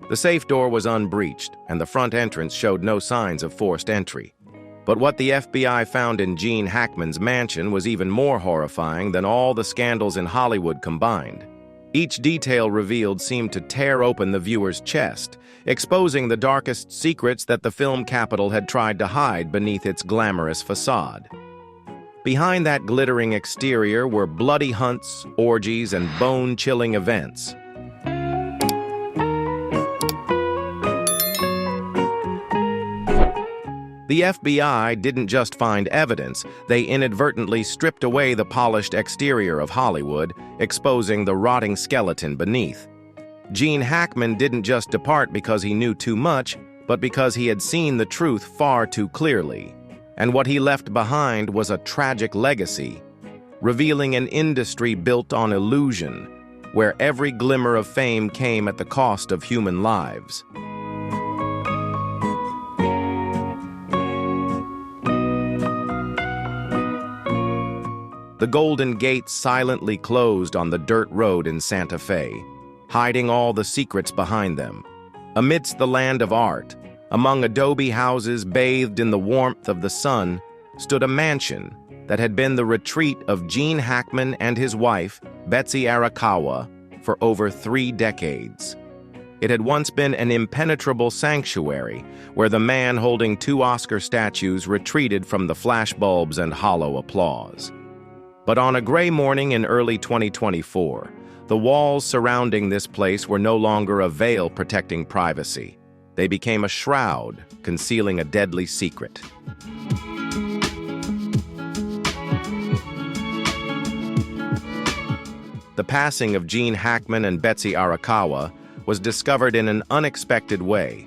The safe door was unbreached, and the front entrance showed no signs of forced entry. But what the FBI found in Gene Hackman's mansion was even more horrifying than all the scandals in Hollywood combined. Each detail revealed seemed to tear open the viewer's chest, exposing the darkest secrets that the film capital had tried to hide beneath its glamorous facade. Behind that glittering exterior were bloody hunts, orgies, and bone-chilling events. The FBI didn't just find evidence, they inadvertently stripped away the polished exterior of Hollywood, exposing the rotting skeleton beneath. Gene Hackman didn't just depart because he knew too much, but because he had seen the truth far too clearly. And what he left behind was a tragic legacy, revealing an industry built on illusion, where every glimmer of fame came at the cost of human lives. The Golden Gate silently closed on the dirt road in Santa Fe, hiding all the secrets behind them. Amidst the land of art, among adobe houses bathed in the warmth of the sun, stood a mansion that had been the retreat of Gene Hackman and his wife, Betsy Arakawa, for over 3 decades. It had once been an impenetrable sanctuary where the man holding 2 Oscar statues retreated from the flashbulbs and hollow applause. But on a gray morning in early 2024, the walls surrounding this place were no longer a veil protecting privacy. They became a shroud, concealing a deadly secret. The passing of Gene Hackman and Betsy Arakawa was discovered in an unexpected way.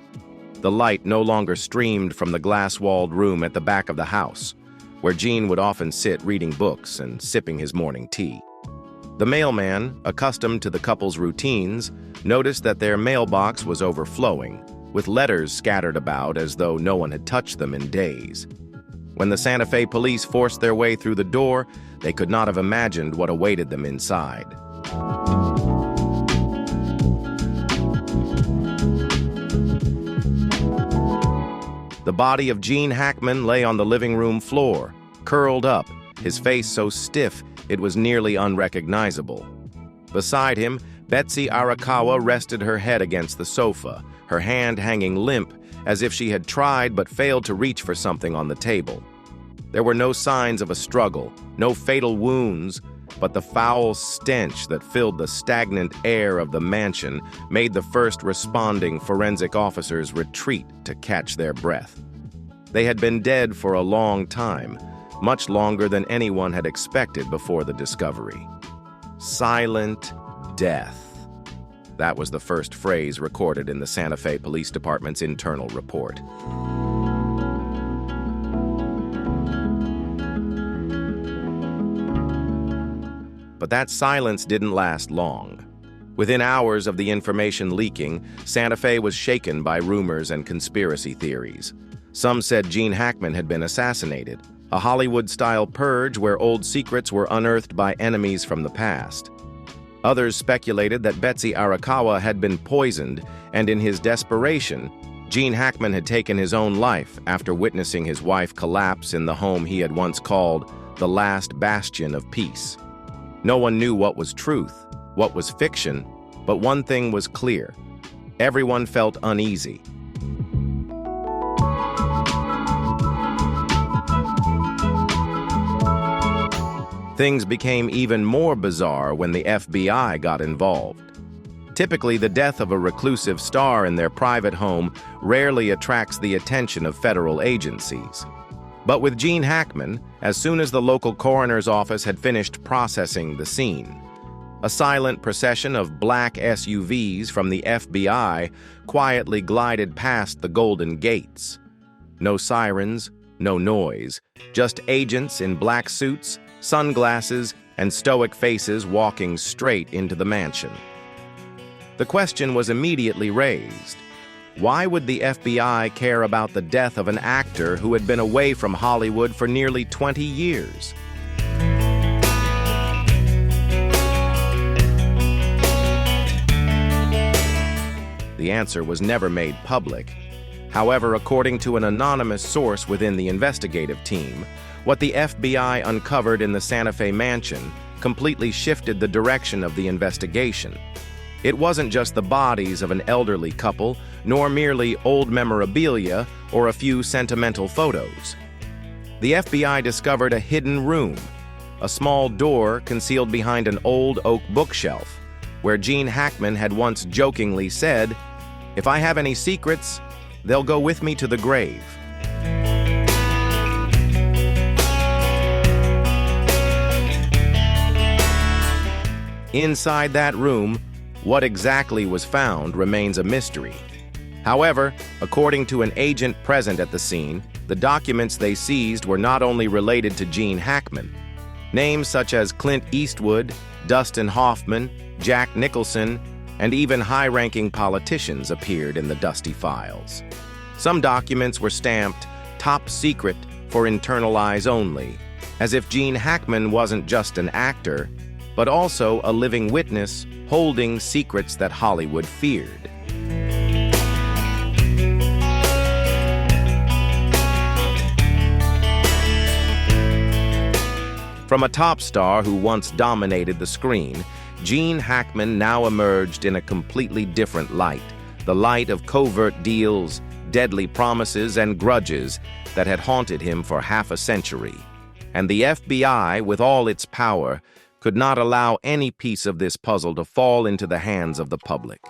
The light no longer streamed from the glass-walled room at the back of the house, where Gene would often sit reading books and sipping his morning tea. The mailman, accustomed to the couple's routines, noticed that their mailbox was overflowing, with letters scattered about as though no one had touched them in days. When the Santa Fe police forced their way through the door, they could not have imagined what awaited them inside. The body of Gene Hackman lay on the living room floor, curled up, his face so stiff it was nearly unrecognizable. Beside him, Betsy Arakawa rested her head against the sofa, her hand hanging limp, as if she had tried but failed to reach for something on the table. There were no signs of a struggle, no fatal wounds, but the foul stench that filled the stagnant air of the mansion made the first responding forensic officers retreat to catch their breath. They had been dead for a long time, much longer than anyone had expected before the discovery. Silent death. That was the first phrase recorded in the Santa Fe Police Department's internal report. But that silence didn't last long. Within hours of the information leaking, Santa Fe was shaken by rumors and conspiracy theories. Some said Gene Hackman had been assassinated, a Hollywood-style purge where old secrets were unearthed by enemies from the past. Others speculated that Betsy Arakawa had been poisoned, and in his desperation, Gene Hackman had taken his own life after witnessing his wife collapse in the home he had once called the last bastion of peace. No one knew what was truth, what was fiction, but one thing was clear. Everyone felt uneasy. Things became even more bizarre when the FBI got involved. Typically, the death of a reclusive star in their private home rarely attracts the attention of federal agencies. But with Gene Hackman, as soon as the local coroner's office had finished processing the scene, a silent procession of black SUVs from the FBI quietly glided past the Golden Gates. No sirens, no noise, just agents in black suits, sunglasses, and stoic faces walking straight into the mansion. The question was immediately raised. Why would the FBI care about the death of an actor who had been away from Hollywood for nearly 20 years? The answer was never made public. However, according to an anonymous source within the investigative team, what the FBI uncovered in the Santa Fe mansion completely shifted the direction of the investigation. It wasn't just the bodies of an elderly couple, nor merely old memorabilia or a few sentimental photos. The FBI discovered a hidden room, a small door concealed behind an old oak bookshelf, where Gene Hackman had once jokingly said, "If I have any secrets, they'll go with me to the grave." Inside that room, what exactly was found remains a mystery. However, according to an agent present at the scene, the documents they seized were not only related to Gene Hackman. Names such as Clint Eastwood, Dustin Hoffman, Jack Nicholson, and even high-ranking politicians appeared in the dusty files. Some documents were stamped "Top Secret" for internal eyes only, as if Gene Hackman wasn't just an actor, but also a living witness holding secrets that Hollywood feared. From a top star who once dominated the screen, Gene Hackman now emerged in a completely different light, the light of covert deals, deadly promises, and grudges that had haunted him for half a century. And the FBI, with all its power, could not allow any piece of this puzzle to fall into the hands of the public.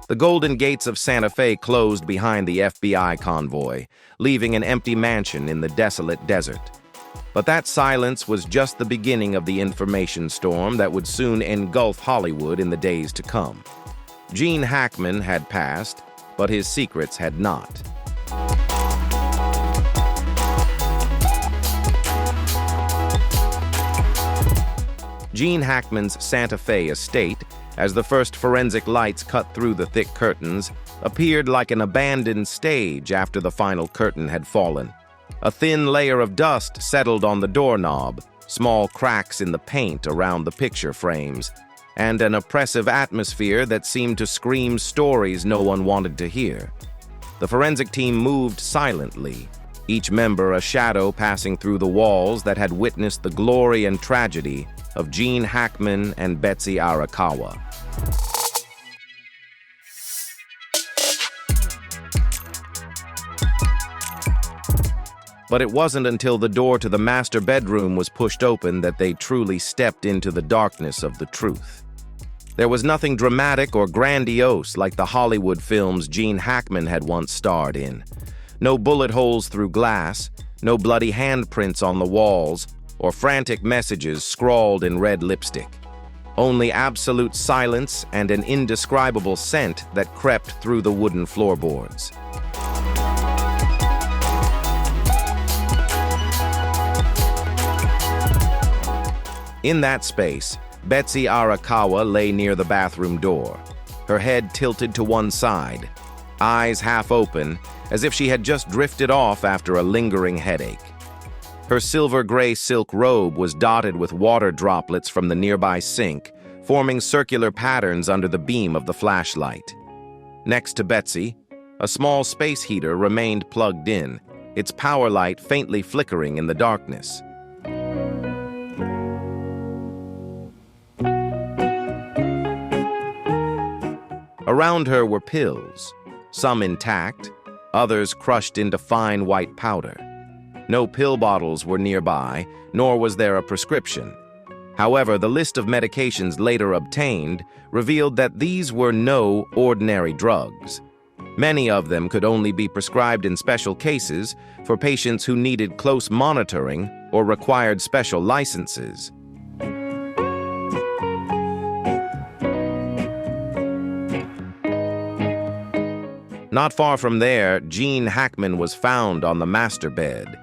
The Golden Gates of Santa Fe closed behind the FBI convoy, leaving an empty mansion in the desolate desert. But that silence was just the beginning of the information storm that would soon engulf Hollywood in the days to come. Gene Hackman had passed, but his secrets had not. Gene Hackman's Santa Fe estate, as the first forensic lights cut through the thick curtains, appeared like an abandoned stage after the final curtain had fallen. A thin layer of dust settled on the doorknob, small cracks in the paint around the picture frames, and an oppressive atmosphere that seemed to scream stories no one wanted to hear. The forensic team moved silently, each member a shadow passing through the walls that had witnessed the glory and tragedy of Gene Hackman and Betsy Arakawa. But it wasn't until the door to the master bedroom was pushed open that they truly stepped into the darkness of the truth. There was nothing dramatic or grandiose like the Hollywood films Gene Hackman had once starred in. No bullet holes through glass, no bloody handprints on the walls, or frantic messages scrawled in red lipstick. Only absolute silence and an indescribable scent that crept through the wooden floorboards. In that space, Betsy Arakawa lay near the bathroom door, her head tilted to one side, eyes half open, as if she had just drifted off after a lingering headache. Her silver-gray silk robe was dotted with water droplets from the nearby sink, forming circular patterns under the beam of the flashlight. Next to Betsy, a small space heater remained plugged in, its power light faintly flickering in the darkness. Around her were pills, some intact, others crushed into fine white powder. No pill bottles were nearby, nor was there a prescription. However, the list of medications later obtained revealed that these were no ordinary drugs. Many of them could only be prescribed in special cases for patients who needed close monitoring or required special licenses. Not far from there, Gene Hackman was found on the master bed.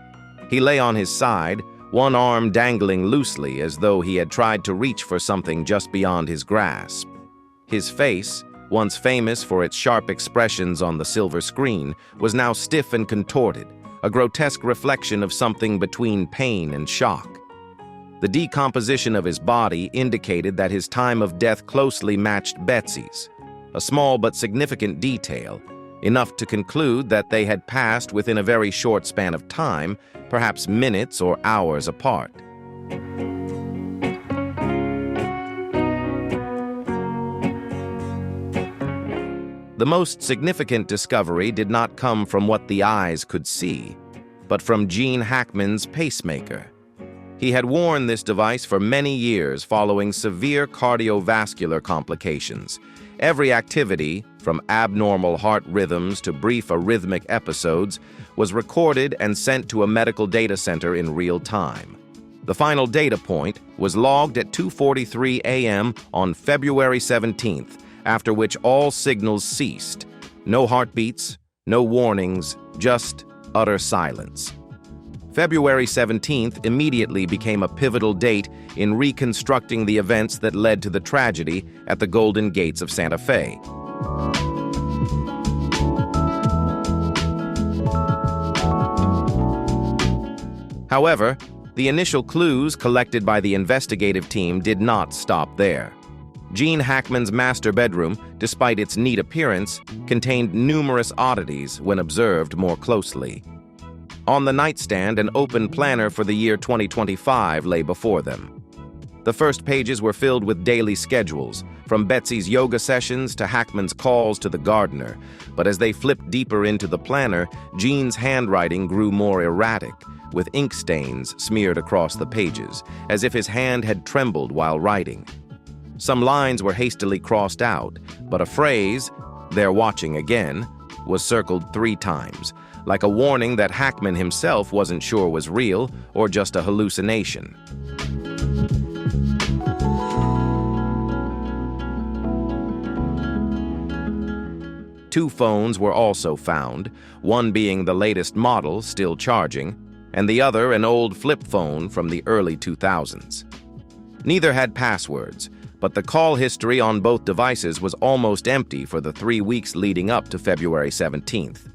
He lay on his side, one arm dangling loosely as though he had tried to reach for something just beyond his grasp. His face, once famous for its sharp expressions on the silver screen, was now stiff and contorted, a grotesque reflection of something between pain and shock. The decomposition of his body indicated that his time of death closely matched Betsy's, a small but significant detail, enough to conclude that they had passed within a very short span of time, perhaps minutes or hours apart. The most significant discovery did not come from what the eyes could see, but from Gene Hackman's pacemaker. He had worn this device for many years following severe cardiovascular complications. Every activity, from abnormal heart rhythms to brief arrhythmic episodes, was recorded and sent to a medical data center in real time. The final data point was logged at 2:43 a.m. on February 17th, after which all signals ceased. No heartbeats, no warnings, just utter silence. February 17th immediately became a pivotal date in reconstructing the events that led to the tragedy at the Golden Gates of Santa Fe. However, the initial clues collected by the investigative team did not stop there. Gene Hackman's master bedroom, despite its neat appearance, contained numerous oddities when observed more closely. On the nightstand, an open planner for the year 2025 lay before them. The first pages were filled with daily schedules, from Betsy's yoga sessions to Hackman's calls to the gardener. But as they flipped deeper into the planner, Gene's handwriting grew more erratic, with ink stains smeared across the pages, as if his hand had trembled while writing. Some lines were hastily crossed out, but a phrase, "They're watching again," was circled 3 times, like a warning that Hackman himself wasn't sure was real or just a hallucination. Two phones were also found, one being the latest model, still charging, and the other an old flip phone from the early 2000s. Neither had passwords, but the call history on both devices was almost empty for the 3 weeks leading up to February 17th.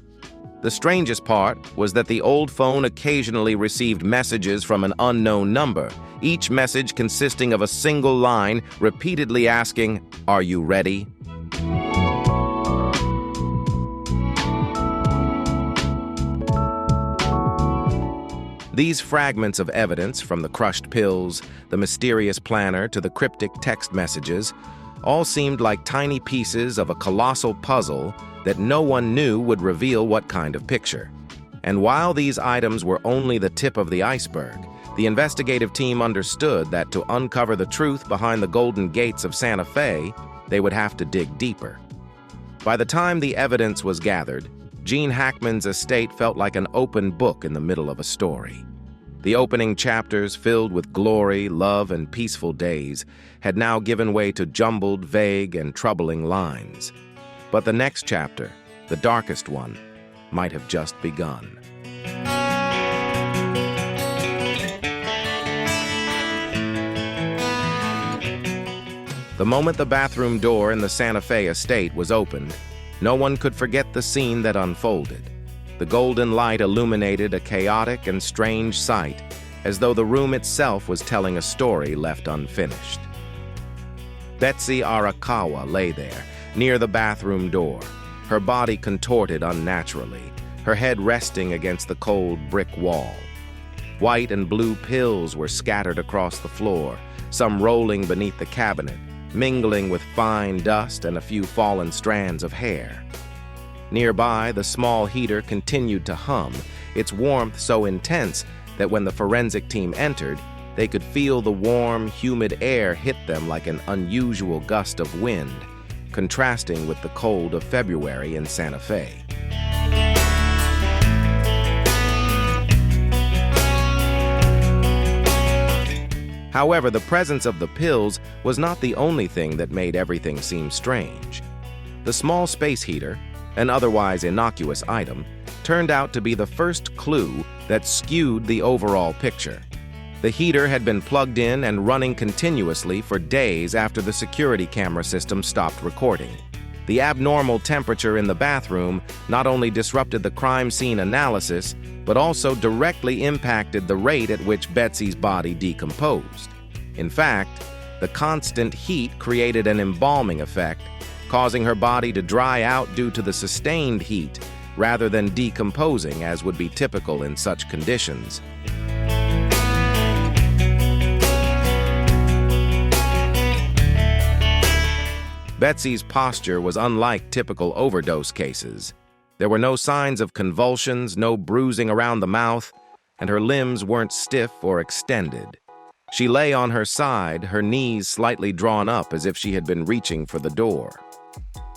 The strangest part was that the old phone occasionally received messages from an unknown number, each message consisting of a single line repeatedly asking, "Are you ready?" These fragments of evidence, from the crushed pills, the mysterious planner, to the cryptic text messages, all seemed like tiny pieces of a colossal puzzle that no one knew would reveal what kind of picture. And while these items were only the tip of the iceberg, the investigative team understood that to uncover the truth behind the Golden Gates of Santa Fe, they would have to dig deeper. By the time the evidence was gathered, Gene Hackman's estate felt like an open book in the middle of a story. The opening chapters, filled with glory, love, and peaceful days, had now given way to jumbled, vague, and troubling lines. But the next chapter, the darkest one, might have just begun. The moment the bathroom door in the Santa Fe estate was opened, no one could forget the scene that unfolded. The golden light illuminated a chaotic and strange sight, as though the room itself was telling a story left unfinished. Betsy Arakawa lay there, near the bathroom door, her body contorted unnaturally, her head resting against the cold brick wall. White and blue pills were scattered across the floor, some rolling beneath the cabinet, mingling with fine dust and a few fallen strands of hair. Nearby, the small heater continued to hum, its warmth so intense that when the forensic team entered, they could feel the warm, humid air hit them like an unusual gust of wind, contrasting with the cold of February in Santa Fe. However, the presence of the pills was not the only thing that made everything seem strange. The small space heater, an otherwise innocuous item, turned out to be the first clue that skewed the overall picture. The heater had been plugged in and running continuously for days after the security camera system stopped recording. The abnormal temperature in the bathroom not only disrupted the crime scene analysis, but also directly impacted the rate at which Betsy's body decomposed. In fact, the constant heat created an embalming effect, causing her body to dry out due to the sustained heat, rather than decomposing as would be typical in such conditions. Betsy's posture was unlike typical overdose cases. There were no signs of convulsions, no bruising around the mouth, and her limbs weren't stiff or extended. She lay on her side, her knees slightly drawn up as if she had been reaching for the door.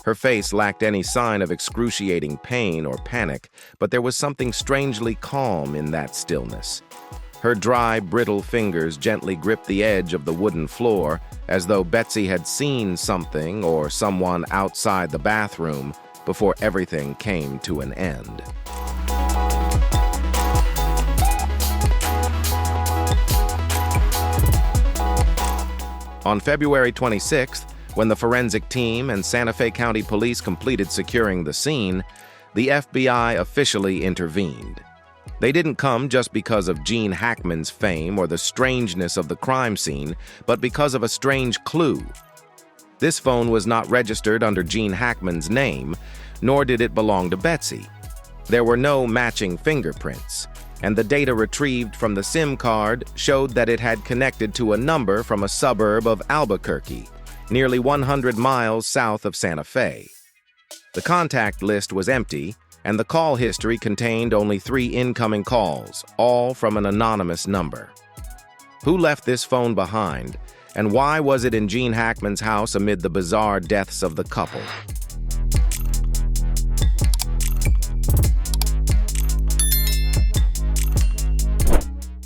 Her face lacked any sign of excruciating pain or panic, but there was something strangely calm in that stillness. Her dry, brittle fingers gently gripped the edge of the wooden floor, as though Betsy had seen something or someone outside the bathroom before everything came to an end. On February 26th, when the forensic team and Santa Fe County Police completed securing the scene, the FBI officially intervened. They didn't come just because of Gene Hackman's fame or the strangeness of the crime scene, but because of a strange clue. This phone was not registered under Gene Hackman's name, nor did it belong to Betsy. There were no matching fingerprints, and the data retrieved from the SIM card showed that it had connected to a number from a suburb of Albuquerque, nearly 100 miles south of Santa Fe. The contact list was empty, and the call history contained only 3 incoming calls, all from an anonymous number. Who left this phone behind, and why was it in Gene Hackman's house amid the bizarre deaths of the couple?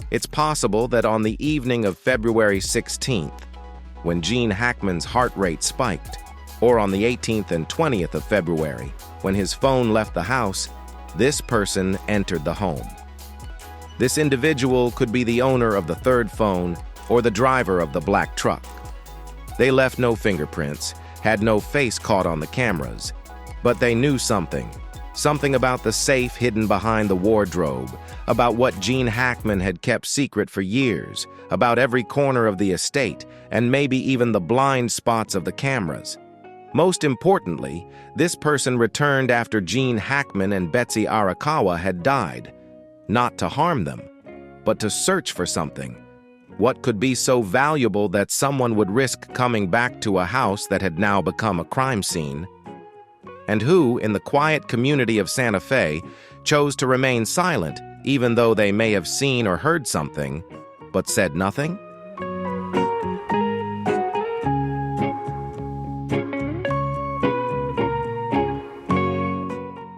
It's possible that on the evening of February 16th, when Gene Hackman's heart rate spiked, or on the 18th and 20th of February, when his phone left the house, this person entered the home. This individual could be the owner of the third phone or the driver of the black truck. They left no fingerprints, had no face caught on the cameras, but they knew something about the safe hidden behind the wardrobe, about what Gene Hackman had kept secret for years, about every corner of the estate, and maybe even the blind spots of the cameras. Most importantly, this person returned after Gene Hackman and Betsy Arakawa had died, not to harm them, but to search for something. What could be so valuable that someone would risk coming back to a house that had now become a crime scene? And who, in the quiet community of Santa Fe, chose to remain silent, even though they may have seen or heard something, but said nothing?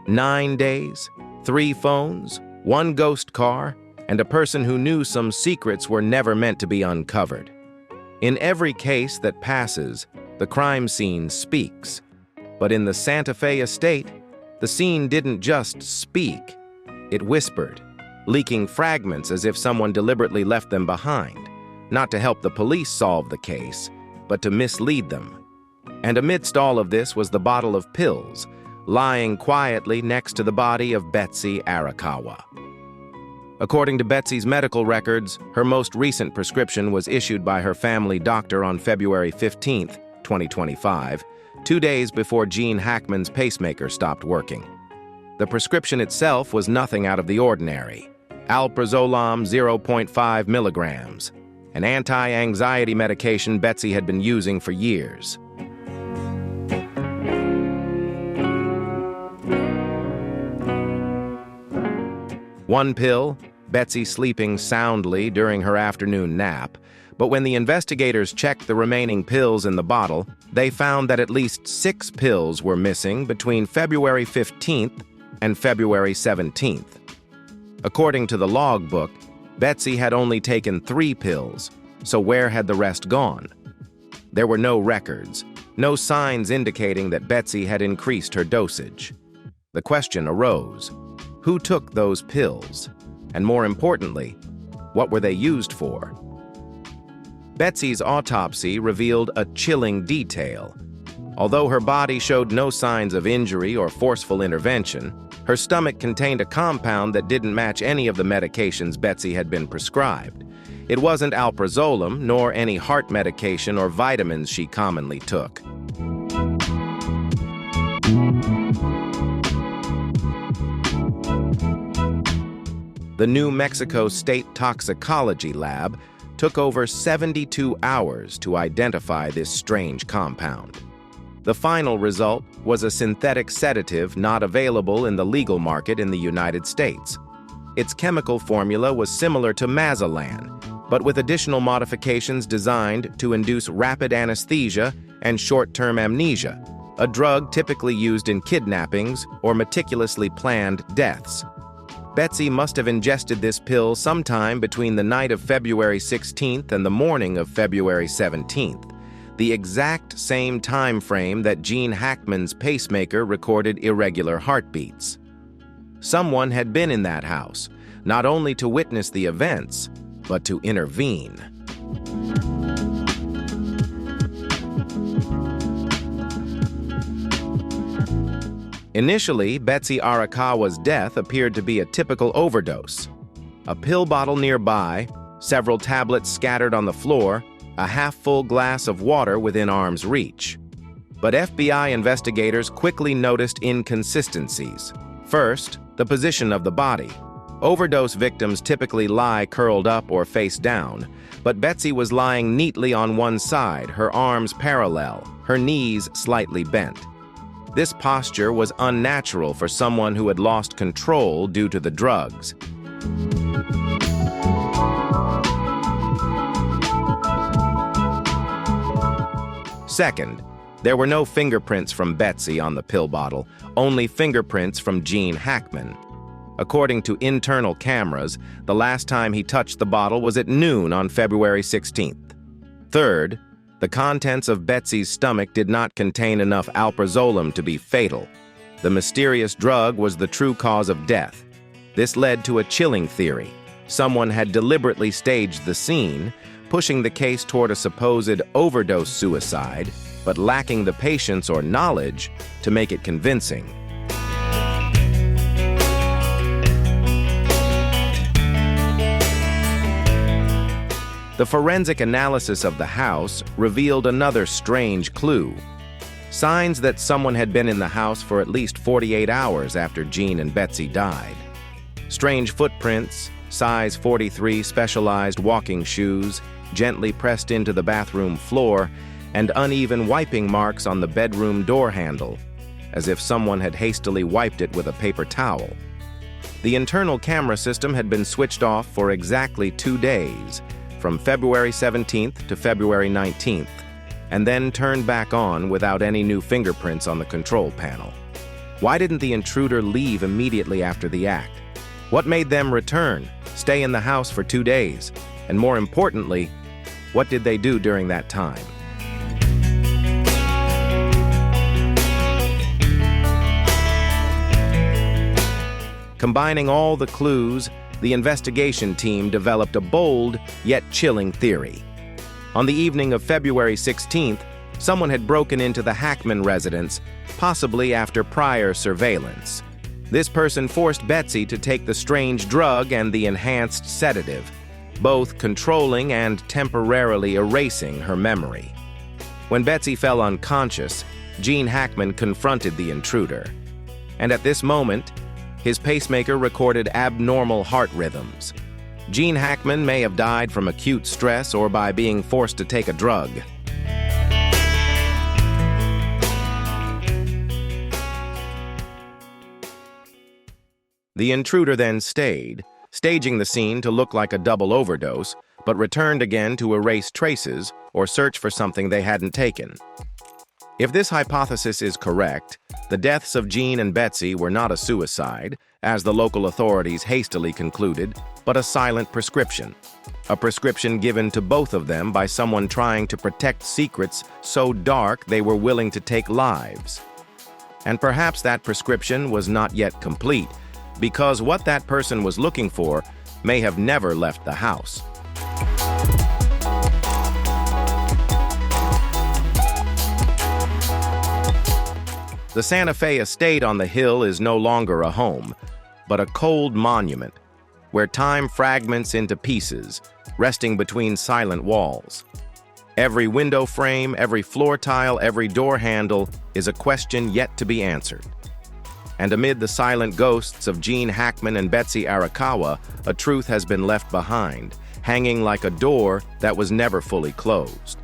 "9 days, 3 phones, 1 ghost car, and a person who knew some secrets were never meant to be uncovered. In every case that passes, the crime scene speaks. But in the Santa Fe estate, the scene didn't just speak, it whispered, leaking fragments as if someone deliberately left them behind, not to help the police solve the case, but to mislead them. And amidst all of this was the bottle of pills, lying quietly next to the body of Betsy Arakawa. According to Betsy's medical records, her most recent prescription was issued by her family doctor on February 15, 2025, 2 days before Gene Hackman's pacemaker stopped working. The prescription itself was nothing out of the ordinary. Alprazolam 0.5 milligrams, an anti-anxiety medication Betsy had been using for years. One pill, Betsy sleeping soundly during her afternoon nap, but when the investigators checked the remaining pills in the bottle, they found that at least 6 pills were missing between February 15th and February 17th. According to the logbook, Betsy had only taken 3 pills, so where had the rest gone? There were no records, no signs indicating that Betsy had increased her dosage. The question arose: who took those pills? And more importantly, what were they used for? Betsy's autopsy revealed a chilling detail. Although her body showed no signs of injury or forceful intervention, her stomach contained a compound that didn't match any of the medications Betsy had been prescribed. It wasn't alprazolam, nor any heart medication or vitamins she commonly took. The New Mexico State Toxicology Lab took over 72 hours to identify this strange compound. The final result was a synthetic sedative not available in the legal market in the United States. Its chemical formula was similar to Mazalan, but with additional modifications designed to induce rapid anesthesia and short-term amnesia, a drug typically used in kidnappings or meticulously planned deaths. Betsy must have ingested this pill sometime between the night of February 16th and the morning of February 17th, the exact same time frame that Gene Hackman's pacemaker recorded irregular heartbeats. Someone had been in that house, not only to witness the events, but to intervene. Initially, Betsy Arakawa's death appeared to be a typical overdose. A pill bottle nearby, several tablets scattered on the floor, a half-full glass of water within arm's reach. But FBI investigators quickly noticed inconsistencies. First, the position of the body. Overdose victims typically lie curled up or face down, but Betsy was lying neatly on one side, her arms parallel, her knees slightly bent. This posture was unnatural for someone who had lost control due to the drugs. Second, there were no fingerprints from Betsy on the pill bottle, only fingerprints from Gene Hackman. According to internal cameras, the last time he touched the bottle was at noon on February 16th. Third, the contents of Betsy's stomach did not contain enough alprazolam to be fatal. The mysterious drug was the true cause of death. This led to a chilling theory. Someone had deliberately staged the scene, pushing the case toward a supposed overdose suicide, but lacking the patience or knowledge to make it convincing. The forensic analysis of the house revealed another strange clue. Signs that someone had been in the house for at least 48 hours after Gene and Betsy died. Strange footprints, size 43 specialized walking shoes, gently pressed into the bathroom floor, and uneven wiping marks on the bedroom door handle, as if someone had hastily wiped it with a paper towel. The internal camera system had been switched off for exactly 2 days, from February 17th to February 19th, and then turned back on without any new fingerprints on the control panel. Why didn't the intruder leave immediately after the act? What made them return, stay in the house for 2 days? And more importantly, what did they do during that time? Combining all the clues, the investigation team developed a bold yet chilling theory. On the evening of February 16th, someone had broken into the Hackman residence, possibly after prior surveillance. This person forced Betsy to take the strange drug and the enhanced sedative, both controlling and temporarily erasing her memory. When Betsy fell unconscious, Gene Hackman confronted the intruder. And at this moment, his pacemaker recorded abnormal heart rhythms. Gene Hackman may have died from acute stress or by being forced to take a drug. The intruder then stayed, staging the scene to look like a double overdose, but returned again to erase traces or search for something they hadn't taken. If this hypothesis is correct, the deaths of Gene and Betsy were not a suicide, as the local authorities hastily concluded, but a silent prescription. A prescription given to both of them by someone trying to protect secrets so dark they were willing to take lives. And perhaps that prescription was not yet complete, because what that person was looking for may have never left the house. The Santa Fe estate on the hill is no longer a home, but a cold monument where time fragments into pieces, resting between silent walls. Every window frame, every floor tile, every door handle is a question yet to be answered. And amid the silent ghosts of Gene Hackman and Betsy Arakawa, a truth has been left behind, hanging like a door that was never fully closed.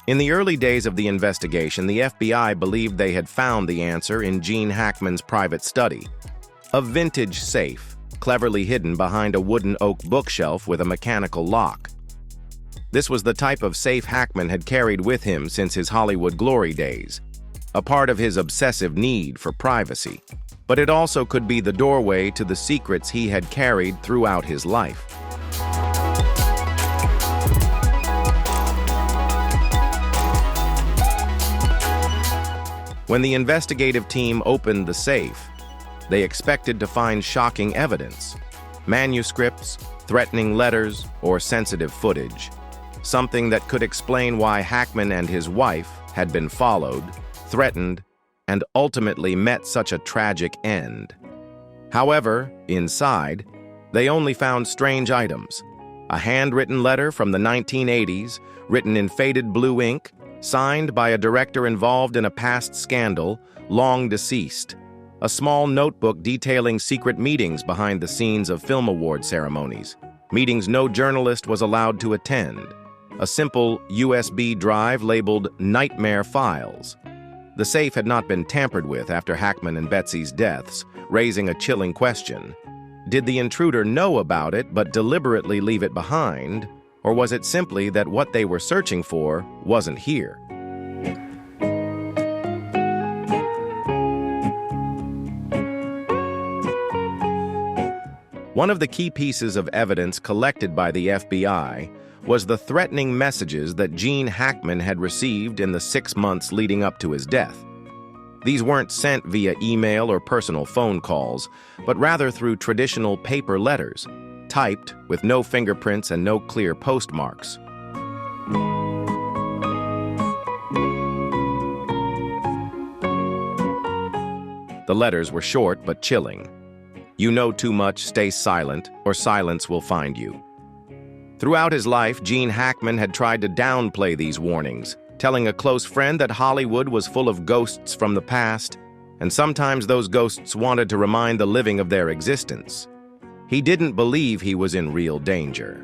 In the early days of the investigation, the FBI believed they had found the answer in Gene Hackman's private study. A vintage safe, cleverly hidden behind a wooden oak bookshelf with a mechanical lock. This was the type of safe Hackman had carried with him since his Hollywood glory days, a part of his obsessive need for privacy. But it also could be the doorway to the secrets he had carried throughout his life. When the investigative team opened the safe, they expected to find shocking evidence, manuscripts, threatening letters, or sensitive footage, something that could explain why Hackman and his wife had been followed, threatened, and ultimately met such a tragic end. However, inside, they only found strange items: a handwritten letter from the 1980s, written in faded blue ink, signed by a director involved in a past scandal, long deceased. A small notebook detailing secret meetings behind the scenes of film award ceremonies, meetings no journalist was allowed to attend. A simple USB drive labeled Nightmare Files. The safe had not been tampered with after Hackman and Betsy's deaths, raising a chilling question. Did the intruder know about it but deliberately leave it behind? Or was it simply that what they were searching for wasn't here? One of the key pieces of evidence collected by the FBI was the threatening messages that Gene Hackman had received in the 6 months leading up to his death. These weren't sent via email or personal phone calls, but rather through traditional paper letters, typed with no fingerprints and no clear postmarks. The letters were short but chilling. You know too much, stay silent, or silence will find you. Throughout his life, Gene Hackman had tried to downplay these warnings, telling a close friend that Hollywood was full of ghosts from the past, and sometimes those ghosts wanted to remind the living of their existence. He didn't believe he was in real danger.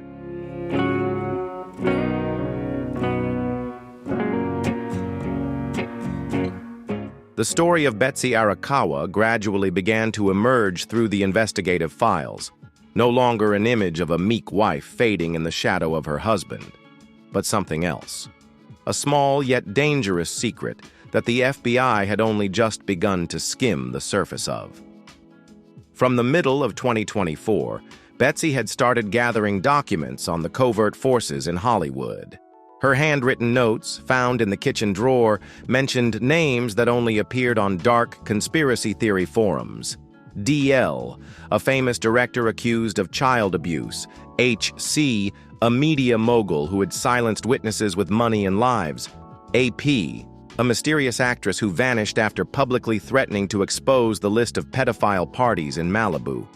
The story of Betsy Arakawa gradually began to emerge through the investigative files, no longer an image of a meek wife fading in the shadow of her husband, but something else. A small yet dangerous secret that the FBI had only just begun to skim the surface of. From the middle of 2024, Betsy had started gathering documents on the covert forces in Hollywood. Her handwritten notes, found in the kitchen drawer, mentioned names that only appeared on dark conspiracy theory forums. DL, a famous director accused of child abuse. HC, a media mogul who had silenced witnesses with money and lives. AP, a mysterious actress who vanished after publicly threatening to expose the list of pedophile parties in Malibu.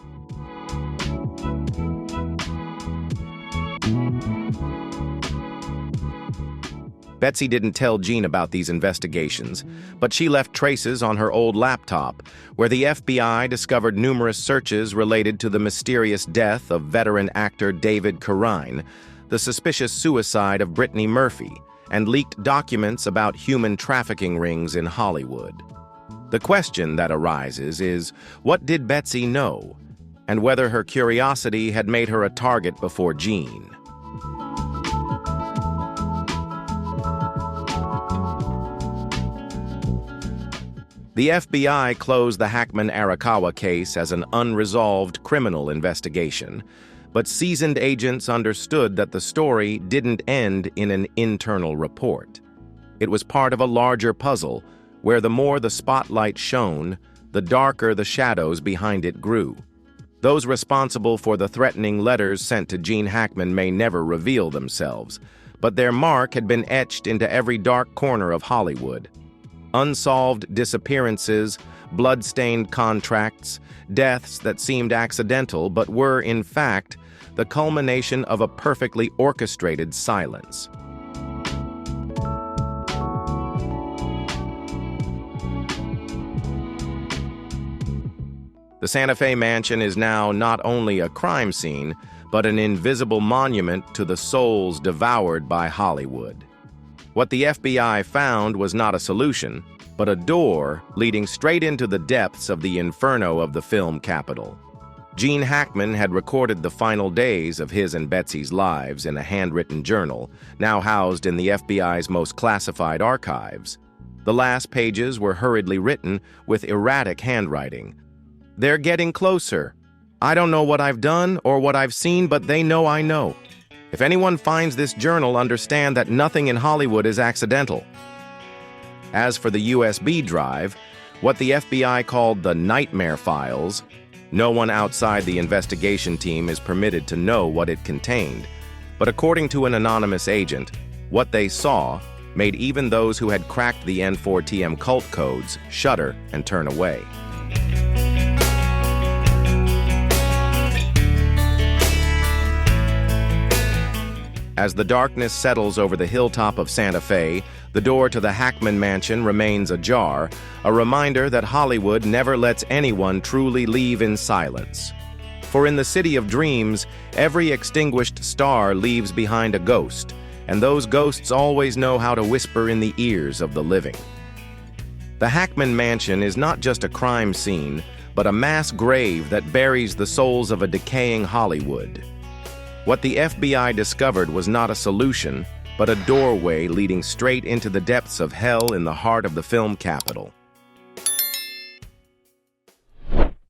Betsy didn't tell Gene about these investigations, but she left traces on her old laptop, where the FBI discovered numerous searches related to the mysterious death of veteran actor David Carine, the suspicious suicide of Brittany Murphy, and leaked documents about human trafficking rings in Hollywood. The question that arises is, what did Betsy know, and whether her curiosity had made her a target before Gene? The FBI closed the Hackman-Arakawa case as an unresolved criminal investigation, but seasoned agents understood that the story didn't end in an internal report. It was part of a larger puzzle, where the more the spotlight shone, the darker the shadows behind it grew. Those responsible for the threatening letters sent to Gene Hackman may never reveal themselves, but their mark had been etched into every dark corner of Hollywood. Unsolved disappearances, blood-stained contracts, deaths that seemed accidental but were, in fact, the culmination of a perfectly orchestrated silence. The Santa Fe mansion is now not only a crime scene, but an invisible monument to the souls devoured by Hollywood. What the FBI found was not a solution, but a door leading straight into the depths of the inferno of the film capital. Gene Hackman had recorded the final days of his and Betsy's lives in a handwritten journal, now housed in the FBI's most classified archives. The last pages were hurriedly written with erratic handwriting. "They're getting closer. I don't know what I've done or what I've seen, but they know I know. If anyone finds this journal, understand that nothing in Hollywood is accidental." As for the USB drive, what the FBI called the nightmare files, no one outside the investigation team is permitted to know what it contained. But according to an anonymous agent, what they saw made even those who had cracked the N4TM cult codes shudder and turn away. As the darkness settles over the hilltop of Santa Fe, the door to the Hackman mansion remains ajar, a reminder that Hollywood never lets anyone truly leave in silence. For in the city of dreams, every extinguished star leaves behind a ghost, and those ghosts always know how to whisper in the ears of the living. The Hackman mansion is not just a crime scene, but a mass grave that buries the souls of a decaying Hollywood. What the FBI discovered was not a solution, but a doorway leading straight into the depths of hell in the heart of the film capital.